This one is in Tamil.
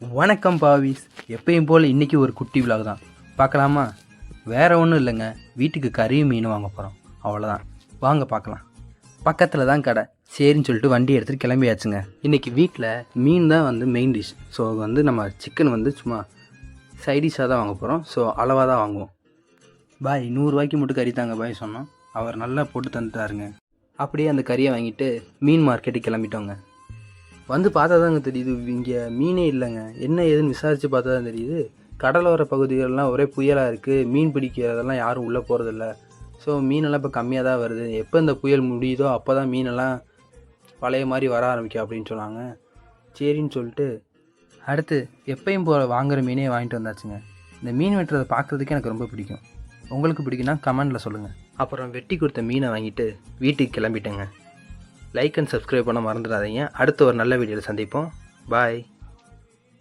வணக்கம் பாவிஸ். எப்பயும் போல் இன்றைக்கி ஒரு குட்டி விலாக் தான் பார்க்கலாமா? வேறு ஒன்றும் இல்லைங்க, வீட்டுக்கு கறியும் மீன் வாங்க போகிறோம், அவ்வளோதான். வாங்க பார்க்கலாம். பக்கத்தில் தான் கடை, சரின்னு சொல்லிட்டு வண்டி எடுத்துகிட்டு கிளம்பியாச்சுங்க. இன்றைக்கி வீட்டில் மீன் தான் வந்து மெயின் டிஷ். ஸோ நம்ம சிக்கன் சும்மா சைடிஷாக தான் வாங்க போகிறோம். ஸோ அளவாக தான் வாங்குவோம். பாய் 100 ரூபாய்க்கு மட்டும் கறி தாங்க பாய் சொன்னோம். அவர் நல்லா போட்டு தந்துட்டாருங்க. அப்படியே அந்த கறியை வாங்கிட்டு மீன் மார்க்கெட்டுக்கு கிளம்பிட்டோங்க. வந்து பார்த்தா தாங்க தெரியுது, இங்கே மீனே இல்லைங்க. என்ன ஏதுன்னு விசாரித்து பார்த்தா தான் தெரியுது, கடலோர பகுதிகளெலாம் ஒரே புயலாக இருக்குது. மீன் பிடிக்கிறதெல்லாம் யாரும் உள்ளே போகிறதில்ல. ஸோ மீனெல்லாம் இப்போ கம்மியாக தான் வருது. எப்போ இந்த புயல் முடியுதோ அப்போ தான் மீனெல்லாம் பழைய மாதிரி வர ஆரம்பிக்கும் அப்படின்னு சொன்னாங்க. சரின்னு சொல்லிட்டு அடுத்து எப்பயும் போல் வாங்குகிற மீனே வாங்கிட்டு வந்தாச்சுங்க. இந்த மீன் வெட்டுறதை பார்க்குறதுக்கே எனக்கு ரொம்ப பிடிக்கும். உங்களுக்கு பிடிக்குன்னா கமெண்டில் சொல்லுங்கள். அப்புறம் வெட்டி கொடுத்த மீனை வாங்கிட்டு வீட்டுக்கு கிளம்பிட்டேங்க. லைக் அண்ட் சப்ஸ்கிரைப் பண்ண மறந்துடாதீங்க. அடுத்த ஒரு நல்ல வீடியோவில் சந்திப்போம். பாய்.